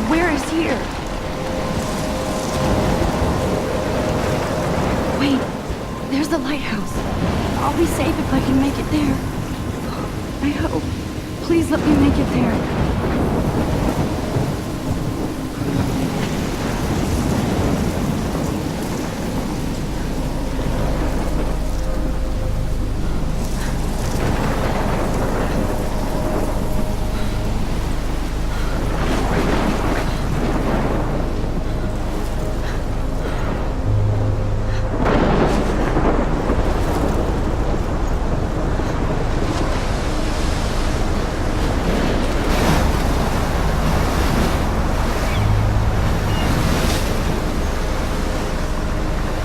Where is here? Wait, there's the lighthouse. I'll be safe if I can make it there. I hope. Please let me make it there.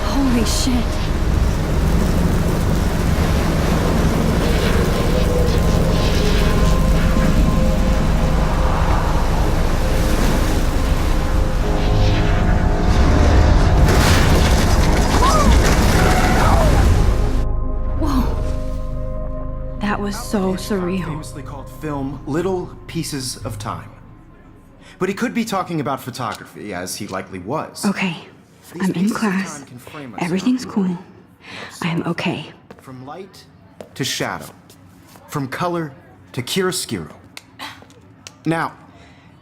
Holy shit. Whoa. That was so surreal. Famously called film Little Pieces of Time. But he could be talking about photography, as he likely was. Okay. I'm in class. Everything's cool. I am okay. From light to shadow. From color to chiaroscuro. Now,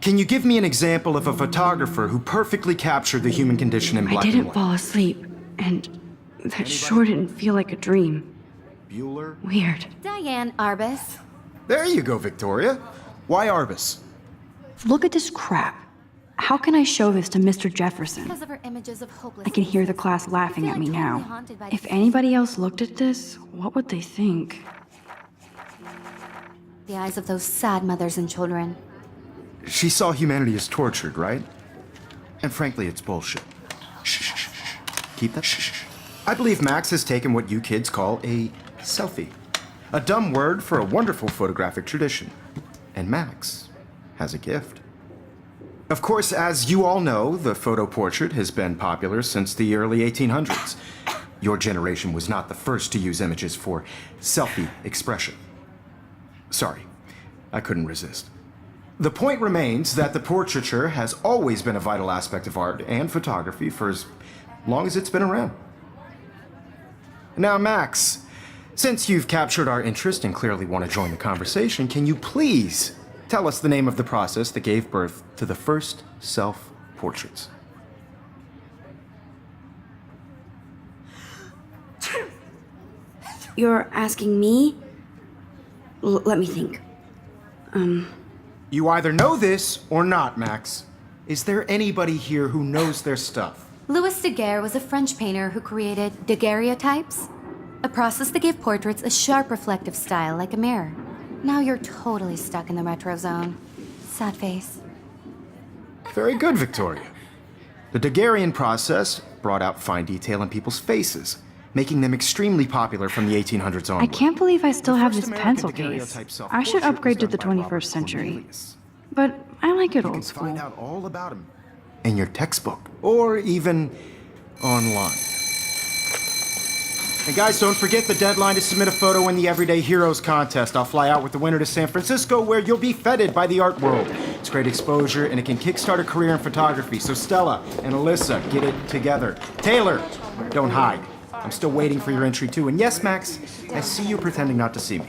can you give me an example of a photographer who perfectly captured the human condition in black I and didn't white? fall asleep, and that sure didn't feel like a dream. Bueller? Weird. Diane Arbus. There you go, Victoria. Why Arbus? Look at this crap. How can I show this to Mr. Jefferson? Because of her images of hopelessness. I can hear the class laughing at me now. If anybody else looked at this, what would they think? The eyes of those sad mothers and children. She saw humanity as tortured, right? And frankly, it's bullshit. Shh, shh, shh, shh. Keep that shh, shh, shh. I believe Max has taken what you kids call a selfie. A dumb word for a wonderful photographic tradition. And Max has a gift. Of course, as you all know, the photo portrait has been popular since the early 1800s. Your generation was not the first to use images for selfie expression. Sorry, I couldn't resist. The point remains that the portraiture has always been a vital aspect of art and photography for as long as it's been around. Now, Max, since you've captured our interest and clearly want to join the conversation, can you please tell us the name of the process that gave birth to the first self-portraits? You're asking me? Let me think. You either know this or not, Max. Is there anybody here who knows their stuff? Louis Daguerre was a French painter who created daguerreotypes, a process that gave portraits a sharp reflective style like a mirror. Now you're totally stuck in the retro zone. Sad face. Very good, Victoria. The Daguerrean process brought out fine detail in people's faces, making them extremely popular from the 1800s onward. I can't believe I still have this First pencil American case. daguerreotype I should self-portrait upgrade to was the done by Robert 21st century. Cornelius. But I like it You can old find school. out all about him in your textbook, or even online. And guys, don't forget the deadline to submit a photo in the Everyday Heroes contest. I'll fly out with the winner to San Francisco, where you'll be feted by the art world. It's great exposure, and it can kickstart a career in photography. So Stella and Alyssa, get it together. Taylor, don't hide. I'm still waiting for your entry too. And yes, Max, I see you pretending not to see me.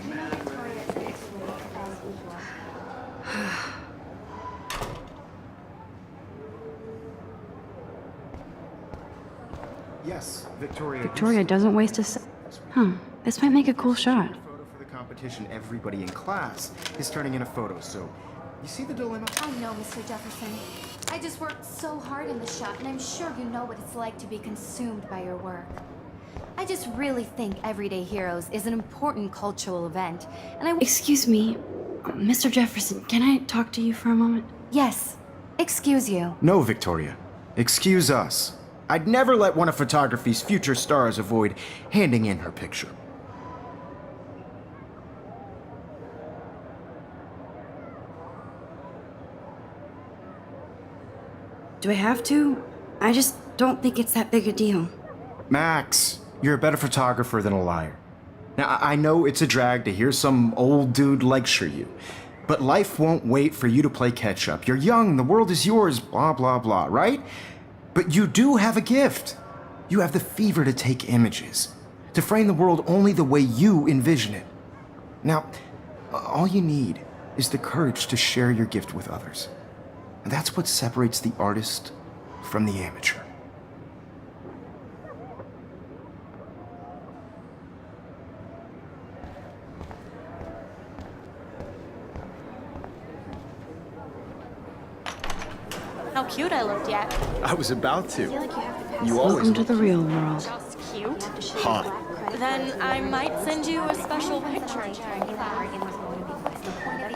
Yes, Victoria. Victoria doesn't waste a Huh, this might make a cool shot. Photo for the competition. Everybody in class is turning in a photo, so you see the dilemma? I know, Mr. Jefferson. I just worked so hard in the shop, and I'm sure you know what it's like to be consumed by your work. I just really think Everyday Heroes is an important cultural event, and I... Excuse me, Mr. Jefferson, can I talk to you for a moment? Yes. Excuse you. No, Victoria. Excuse us. I'd never let one of photography's future stars avoid handing in her picture. Do I have to? I just don't think it's that big a deal. Max, you're a better photographer than a liar. Now, I know it's a drag to hear some old dude lecture you, But life won't wait for you to play catch-up. You're young, the world is yours, blah, blah, blah, right? But you do have a gift. You have the fever to take images, to frame the world only the way you envision it. Now, all you need is the courage to share your gift with others. And that's what separates the artist from the amateur. How cute I looked yet. I was about to. You always Welcome to the real world. just cute. hot. Then I might send you a special picture.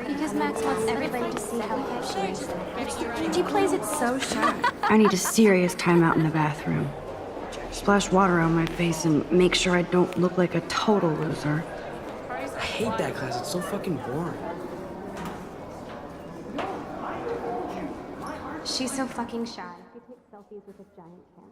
Because Max wants everybody to see how he is. He plays it so sharp. I need a serious timeout in the bathroom. Splash water on my face and make sure I don't look like a total loser. I hate that class. It's so fucking boring. She's so fucking shy. She takes selfies with this giant camera.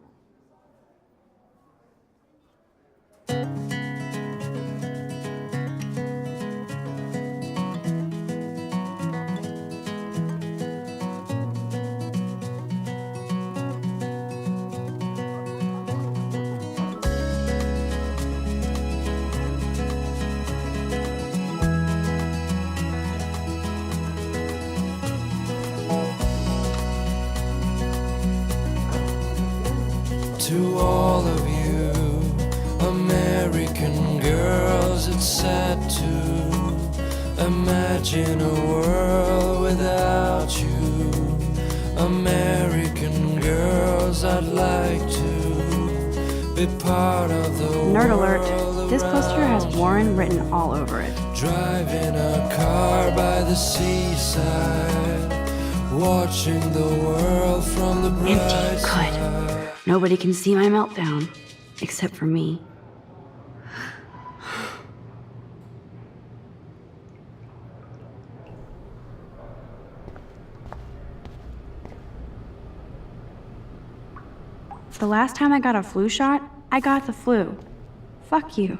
To all of you American girls, it's sad to imagine a world without you. American girls, I'd like to be part of the Nerd world alert. This poster has around Warren written all over it. Driving a car by the seaside, watching the world from the bright Empty. side. Good. Nobody can see my meltdown, except for me. The last time I got a flu shot, I got the flu. Fuck you.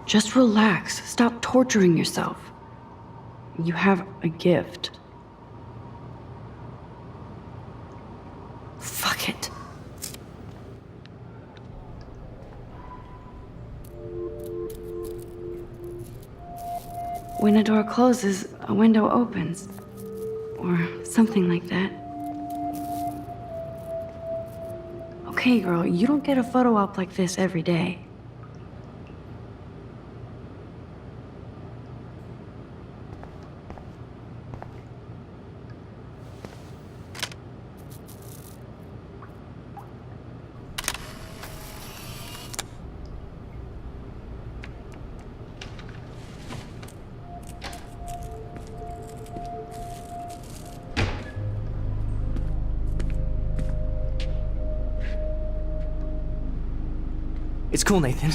Just relax. Stop torturing yourself. You have a gift. Fuck it. When a door closes, a window opens. Or something like that. Okay, girl, you don't get a photo op like this every day. It's cool, Nathan.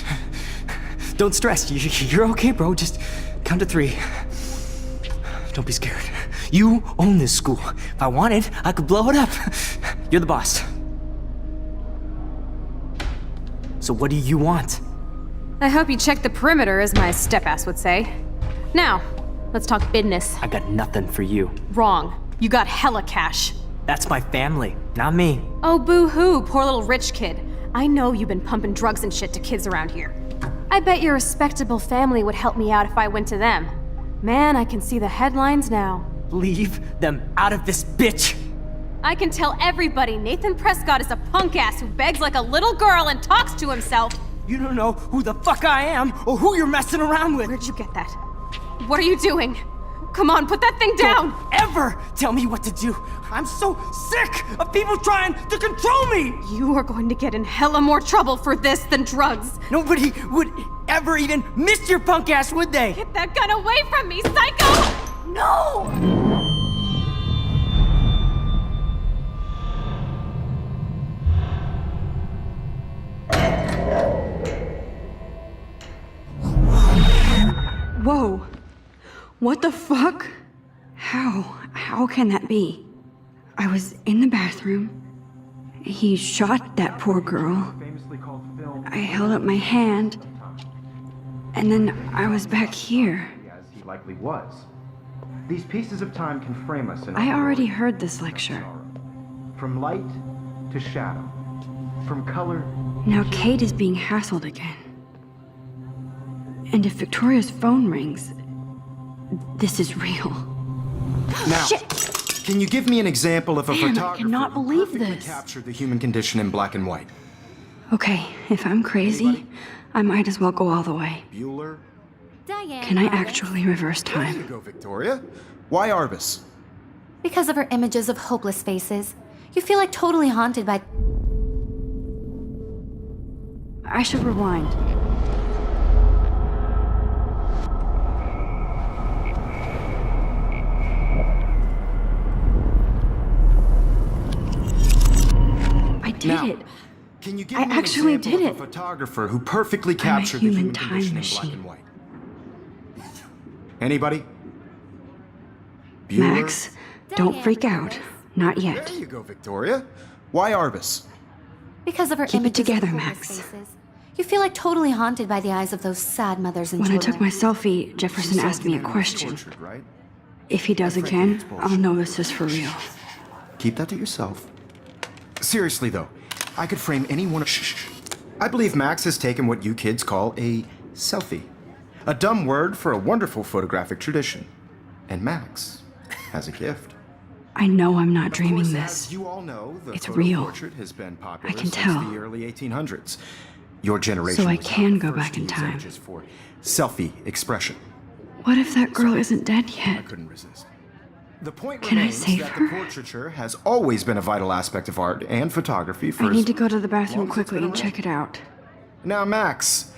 Don't stress. You're okay, bro. Just count to 3. Don't be scared. You own this school. If I wanted, I could blow it up. You're the boss. So what do you want? I hope you checked the perimeter, as my step-ass would say. Now, let's talk business. I got nothing for you. Wrong. You got hella cash. That's my family, not me. Oh, boo-hoo, poor little rich kid. I know you've been pumping drugs and shit to kids around here. I bet your respectable family would help me out if I went to them. Man, I can see the headlines now. Leave them out of this bitch! I can tell everybody Nathan Prescott is a punk-ass who begs like a little girl and talks to himself. You don't know who the fuck I am or who you're messing around with. Where'd you get that? What are you doing? Come on, put that thing down! Don't ever tell me what to do. I'm so sick of people trying to control me! You are going to get in hella more trouble for this than drugs. Nobody would ever even miss your punk ass, would they? Get that gun away from me, psycho! No! Whoa. What the fuck? How can that be? I was in the bathroom. He shot that poor girl. I held up my hand. And then I was back here. As he likely was. These pieces of time can frame us in I already heard this lecture. From light to shadow. From color. Now Kate is being hassled again. And if Victoria's phone rings, this is real. Now, Shit! can you give me an example of a Man, I photographer cannot who believe perfectly this. captured the human condition in black and white? Okay, if I'm crazy, I might as well go all the way. Bueller? Diane. Can I Arbus. actually reverse There you time? go, Victoria. Why Arbus? Because of her images of hopeless faces. You feel like totally haunted by... I should rewind. I did Now, it. Can you give I me an actually example did of it. a photographer who perfectly captured the human human time condition in machine. black and white? Anybody? Bueller? Max, don't freak out. Not yet. There you go, Victoria. Why Arbus? Because of her Keep it images together, of hopeless Max. faces. You feel like totally haunted by the eyes of those sad mothers and When I children. took my selfie, Jefferson asked me a question. Tortured, right? If he does again, I'll know this is for real. Keep that to yourself. Seriously, though, I could frame any one of... Shh. I believe Max has taken what you kids call a selfie. A dumb word for a wonderful photographic tradition. And Max has a gift. I know I'm not Of dreaming course, this. as you all know, the It's photo real. portrait has been popular I can since tell. the early 1800s. Your generation So I was not can the go first back to in use time. images for selfie expression. What if that girl isn't dead I yet? couldn't resist. The point Can I remains save that her? the portraiture has always been a vital aspect of art and photography for I as need to go to the long bathroom as it's quickly been and around. check it out. Now, Max,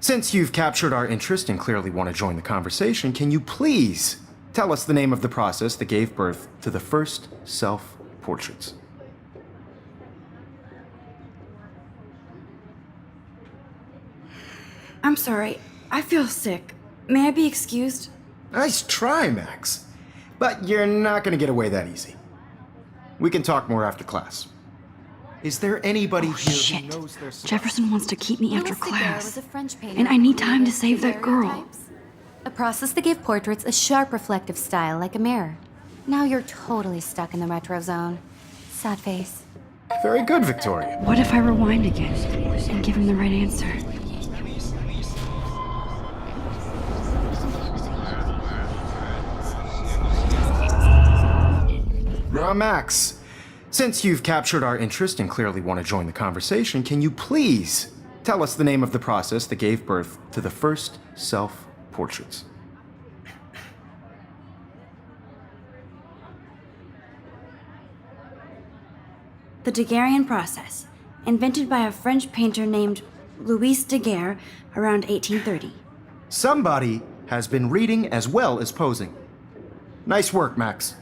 since you've captured our interest and clearly want to join the conversation, can you please tell us the name of the process that gave birth to the first self-portraits? I'm sorry. I feel sick. May I be excused? Nice try, Max. But you're not going to get away that easy. We can talk more after class. Is there anybody here Shit. who knows their stuff? Jefferson wants to keep me after Louis Daguerre class. was a French painter And I need who time to created save that girl. daguerreotypes. A process that gave portraits a sharp reflective style like a mirror. Now you're totally stuck in the retro zone. Sad face. Very good, Victoria. What if I rewind again and give him the right answer? Now, Max, since you've captured our interest and clearly want to join the conversation, can you please tell us the name of the process that gave birth to the first self-portraits? The Daguerrean process, invented by a French painter named Louis Daguerre around 1830. Somebody has been reading as well as posing. Nice work, Max.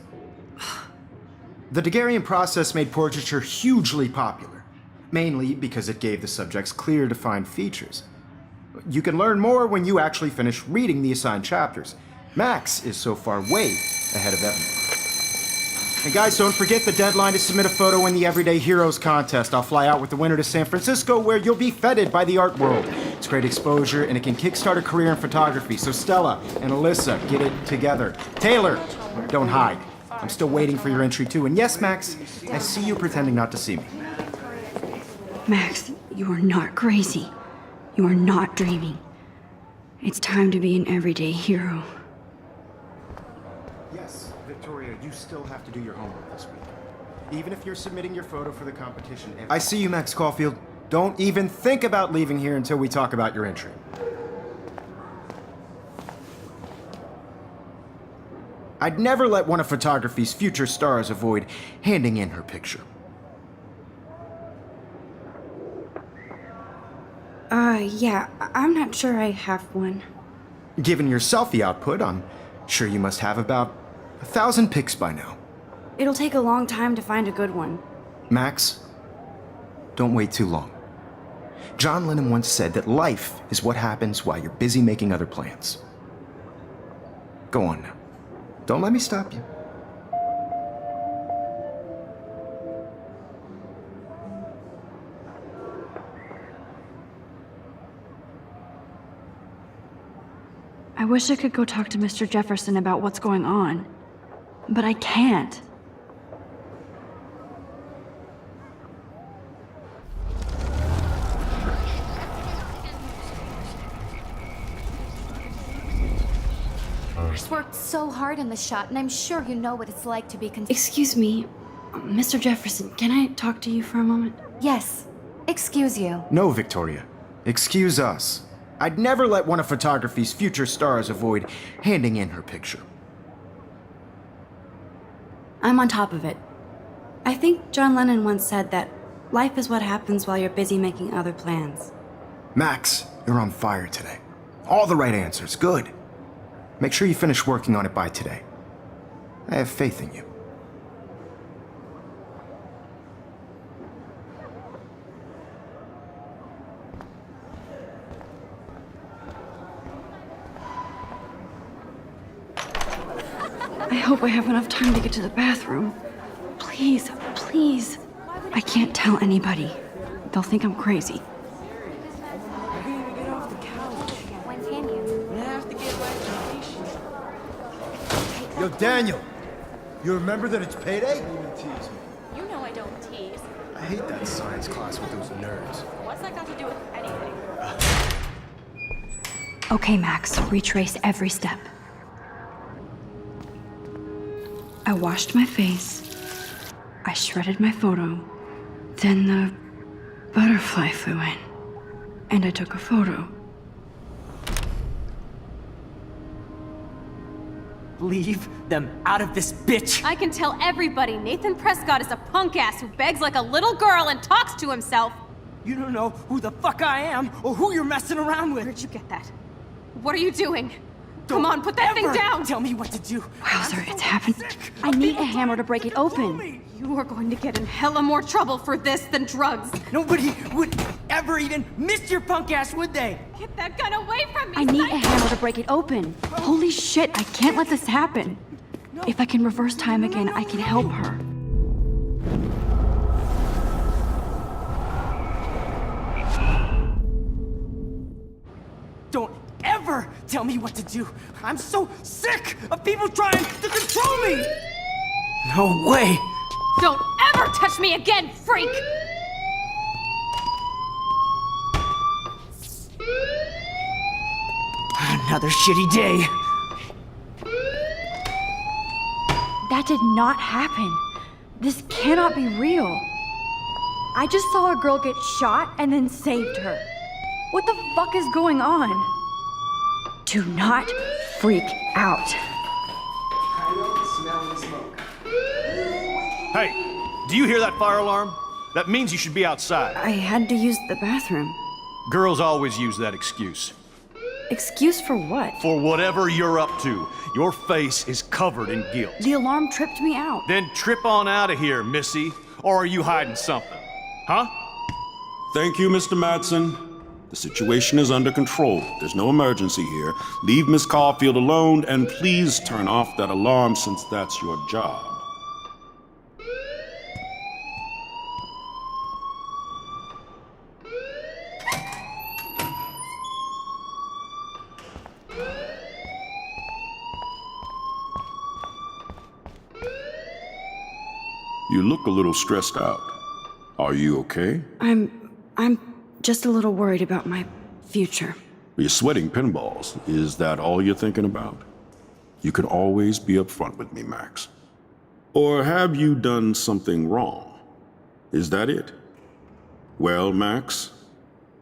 The Daguerrean process made portraiture hugely popular, mainly because it gave the subjects clear, defined features. You can learn more when you actually finish reading the assigned chapters. Max is so far way ahead of everyone. And guys, don't forget the deadline to submit a photo in the Everyday Heroes contest. I'll fly out with the winner to San Francisco, where you'll be feted by the art world. It's great exposure, and it can kickstart a career in photography. So Stella and Alyssa, get it together. Taylor, don't hide. I'm still waiting for your entry too. And yes, Max, I see you pretending not to see me. Max, you are not crazy. You are not dreaming. It's time to be an everyday hero. Yes, Victoria, you still have to do your homework this week. Even if you're submitting your photo for the competition. I see you, Max Caulfield. Don't even think about leaving here until we talk about your entry. I'd never let one of photography's future stars avoid handing in her picture. Yeah, I'm not sure I have one. Given your selfie output, I'm sure you must have about 1,000 pics by now. It'll take a long time to find a good one. Max, don't wait too long. John Lennon once said that life is what happens while you're busy making other plans. Go on now. Don't let me stop you. I wish I could go talk to Mr. Jefferson about what's going on, but I can't. I just worked so hard in the shop, and I'm sure you know what it's like to be Excuse me, Mr. Jefferson, can I talk to you for a moment? Yes. Excuse you. No, Victoria. Excuse us. I'd never let one of photography's future stars avoid handing in her picture. I'm on top of it. I think John Lennon once said that life is what happens while you're busy making other plans. Max, you're on fire today. All the right answers. Good. Make sure you finish working on it by today. I have faith in you. I hope I have enough time to get to the bathroom. Please, please. I can't tell anybody. They'll think I'm crazy. When can you? I have to get my education. Yo, Daniel, you remember that it's payday? You know I don't tease. I hate that science class with those nerds. What's that got to do with anything? Okay, Max, retrace every step. I washed my face. I shredded my photo. Then the butterfly flew in. And I took a photo. Leave them out of this bitch! I can tell everybody Nathan Prescott is a punk ass who begs like a little girl and talks to himself. You don't know who the fuck I am or who you're messing around with. Where'd you get that? What are you doing? Come on, put that thing Ever down! Tell me what to do. Wowzer, it's happened. I need a hammer to break it open. You are going to get in hella more trouble for this than drugs. Nobody would ever even miss your punk ass, would they? Get that gun away from me! I need a hammer to break it open. Holy shit, I can't let this happen. If I can reverse time again, I can help her. Don't ever tell me what to do. I'm so sick of people trying to control me. No way. Don't ever touch me again, freak! Another shitty day. That did not happen. This cannot be real. I just saw a girl get shot and then saved her. What the fuck is going on? Do not freak out. Hey, do you hear that fire alarm? That means you should be outside. I had to use the bathroom. Girls always use that excuse. Excuse for what? For whatever you're up to, your face is covered in guilt. The alarm tripped me out. Then trip on out of here, missy. Or are you hiding something? Huh? Thank you, Mr. Madsen. The situation is under control. There's no emergency here. Leave Miss Caulfield alone, and please turn off that alarm since that's your job. You look a little stressed out. Are you okay? I'm just a little worried about my future. You're sweating pinballs. Is that all you're thinking about? You can always be upfront with me, Max. Or have you done something wrong? Is that it? Well, Max,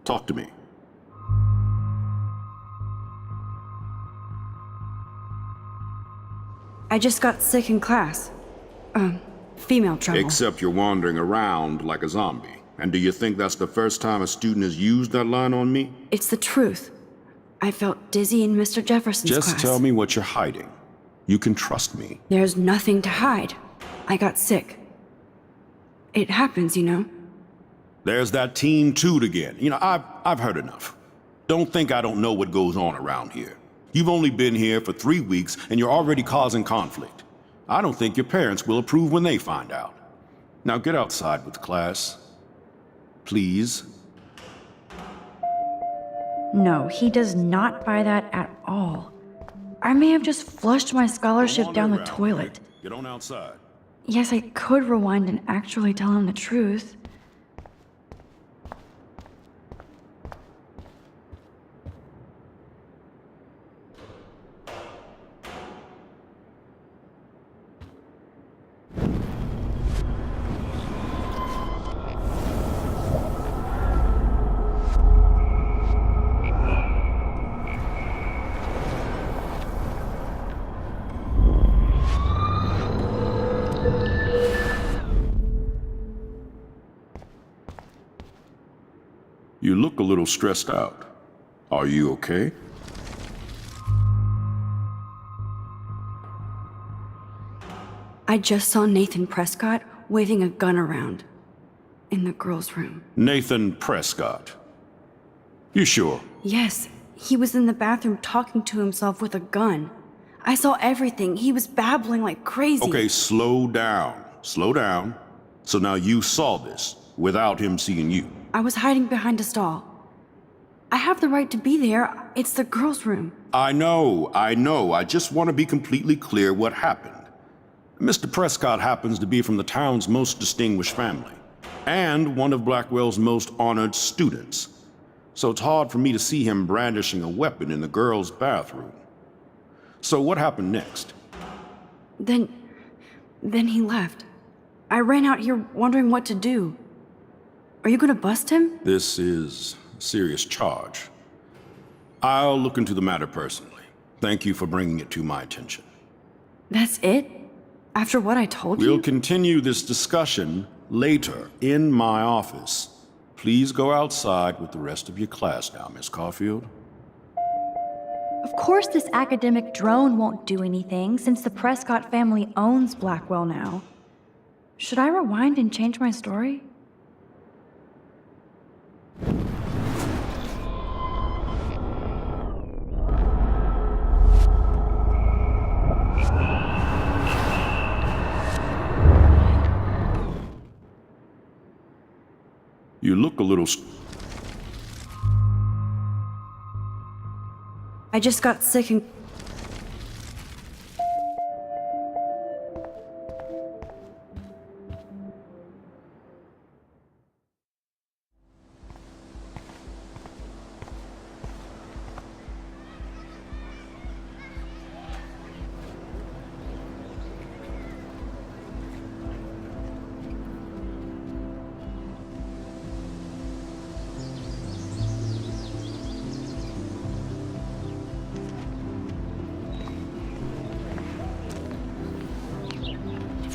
talk to me. I just got sick in class. Female trouble. Except you're wandering around like a zombie. And do you think that's the first time a student has used that line on me? It's the truth. I felt dizzy in Mr. Jefferson's class. Just tell me what you're hiding. You can trust me. There's nothing to hide. I got sick. It happens, you know. There's that teen toot again. You know, I've heard enough. Don't think I don't know what goes on around here. You've only been here for 3 weeks and you're already causing conflict. I don't think your parents will approve when they find out. Now get outside with class. Please. No, he does not buy that at all. I may have just flushed my scholarship Wander down the around, toilet. right? Get on outside. Yes, I could rewind and actually tell him the truth. You look a little stressed out. Are you okay? I just saw Nathan Prescott waving a gun around in the girls' room. Nathan Prescott. You sure? Yes, he was in the bathroom talking to himself with a gun. I saw everything. He was babbling like crazy. Okay, slow down. Slow down. So now you saw this without him seeing you. I was hiding behind a stall. I have the right to be there. It's the girls' room. I know. I just want to be completely clear what happened. Mr. Prescott happens to be from the town's most distinguished family, and one of Blackwell's most honored students. So it's hard for me to see him brandishing a weapon in the girls' bathroom. So what happened next? Then he left. I ran out here wondering what to do. Are you gonna bust him? This is a serious charge. I'll look into the matter personally. Thank you for bringing it to my attention. That's it? After what I told you? We'll continue this discussion later in my office. Please go outside with the rest of your class now, Miss Caulfield. Of course this academic drone won't do anything since the Prescott family owns Blackwell now. Should I rewind and change my story? You look a little... I just got sick and...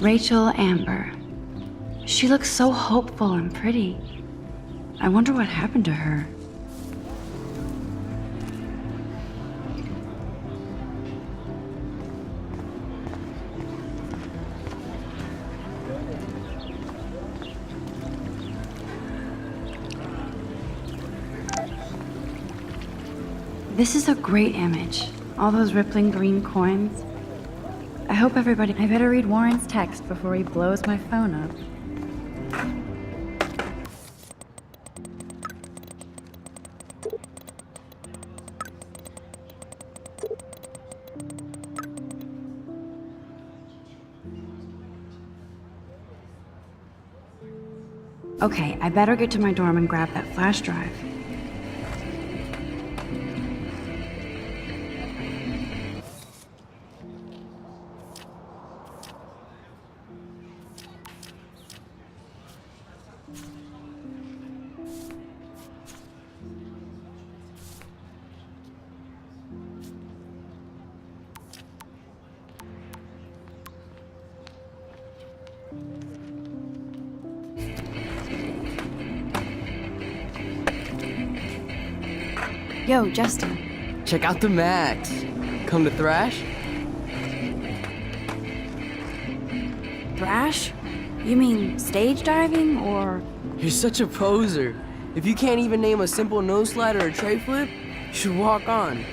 Rachel Amber. She looks so hopeful and pretty. I wonder what happened to her. This is a great image. All those rippling green coins. I hope everybody... I better read Warren's text before he blows my phone up. Okay, I better get to my dorm and grab that flash drive. Yo, Justin. Check out the Max. Come to thrash? Thrash? You mean stage diving, or...? You're such a poser. If you can't even name a simple nose slide or a tray flip, you should walk on.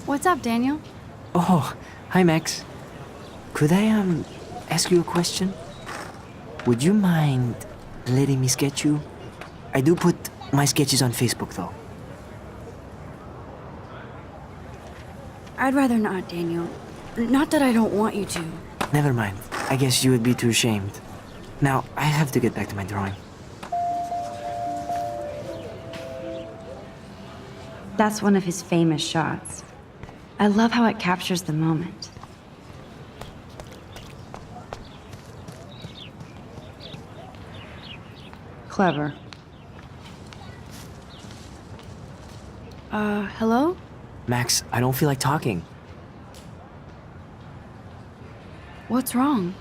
What's up, Daniel? Oh, hi Max. Could I, ask you a question? would you mind letting me sketch you? I do put my sketches on Facebook, though. I'd rather not, Daniel. Not that I don't want you to. Never mind. I guess you would be too ashamed. Now, I have to get back to my drawing. That's one of his famous shots. I love how it captures the moment. Clever. Hello? Max, I don't feel like talking. What's wrong?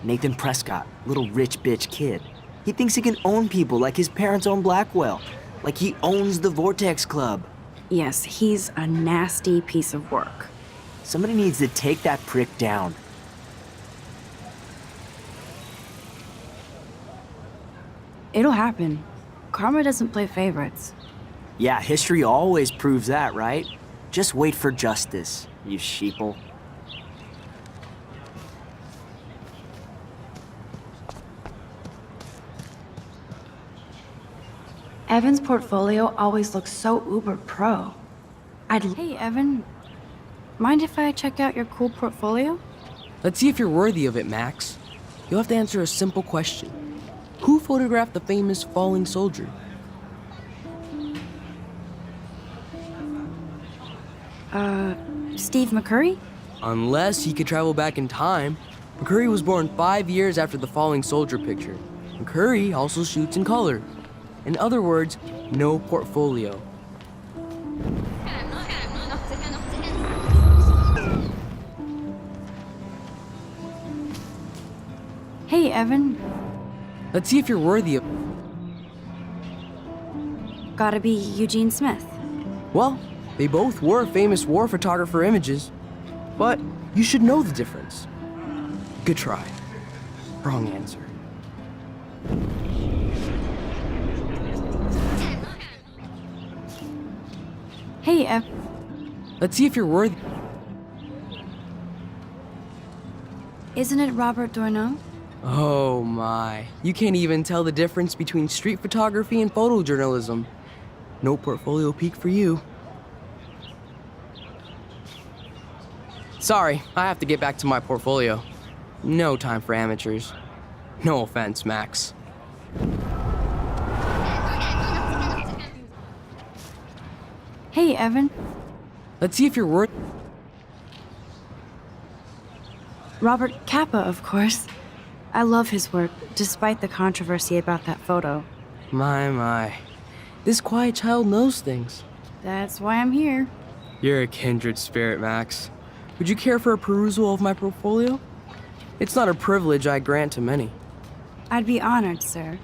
Nathan Prescott, little rich bitch kid. He thinks he can own people like his parents own Blackwell. Like he owns the Vortex Club. Yes, he's a nasty piece of work. Somebody needs to take that prick down. It'll happen. Karma doesn't play favorites. Yeah, history always proves that, right? Just wait for justice, you sheeple. Evan's portfolio always looks so uber pro. Hey, Evan. Mind if I check out your cool portfolio? Let's see if you're worthy of it, Max. You'll have to answer a simple question. Who photographed the famous falling soldier? Steve McCurry? Unless he could travel back in time. McCurry was born 5 years after the falling soldier picture. McCurry also shoots in color. In other words, no portfolio. Hey, Evan. Let's see if you're worthy of... Gotta be Eugene Smith. Well, they both were famous war photographer images. But you should know the difference. Good try. Wrong answer. Hey, Ev. Let's see if you're worthy. Isn't it Robert Doisneau? Oh my. You can't even tell the difference between street photography and photojournalism. No portfolio peak for you. Sorry, I have to get back to my portfolio. No time for amateurs. No offense, Max. Hey, Evan. Let's see if you're worth... Robert Capa, of course. I love his work, despite the controversy about that photo. My. This quiet child knows things. That's why I'm here. You're a kindred spirit, Max. Would you care for a perusal of my portfolio? It's not a privilege I grant to many. I'd be honored, sir.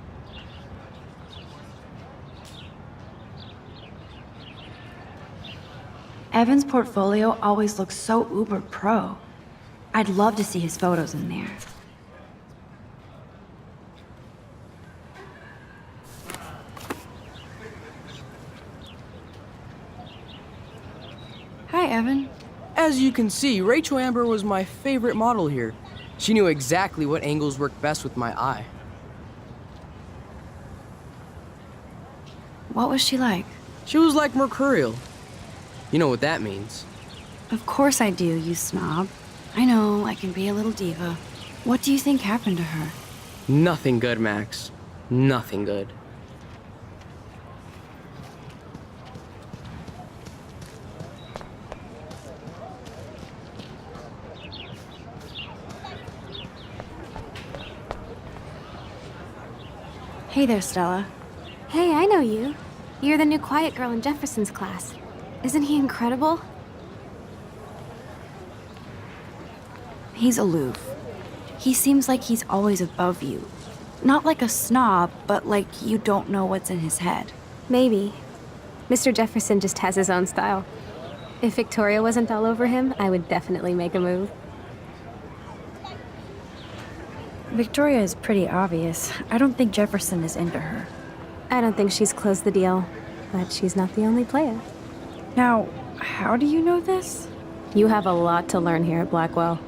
Evan's portfolio always looks so uber pro. I'd love to see his photos in there. Hi, Evan. As you can see, Rachel Amber was my favorite model here. She knew exactly what angles worked best with my eye. What was she like? She was like mercurial. You know what that means. Of course I do, you snob. I know, I can be a little diva. What do you think happened to her? Nothing good, Max. Nothing good. Hey there, Stella. Hey, I know you. You're the new quiet girl in Jefferson's class. Isn't he incredible? He's aloof. He seems like he's always above you. Not like a snob, but like you don't know what's in his head. Maybe. Mr. Jefferson just has his own style. If Victoria wasn't all over him, I would definitely make a move. Victoria is pretty obvious. I don't think Jefferson is into her. I don't think she's closed the deal, but she's not the only player. Now, how do you know this? You have a lot to learn here at Blackwell.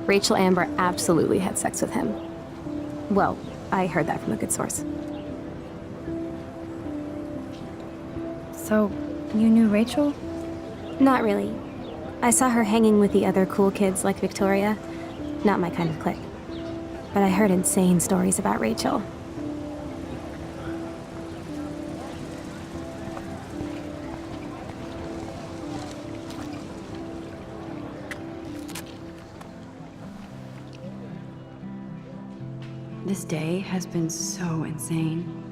Rachel Amber absolutely had sex with him. Well, I heard that from a good source. So, you knew Rachel? Not really. I saw her hanging with the other cool kids like Victoria. Not my kind of clique. But I heard insane stories about Rachel. This day has been so insane.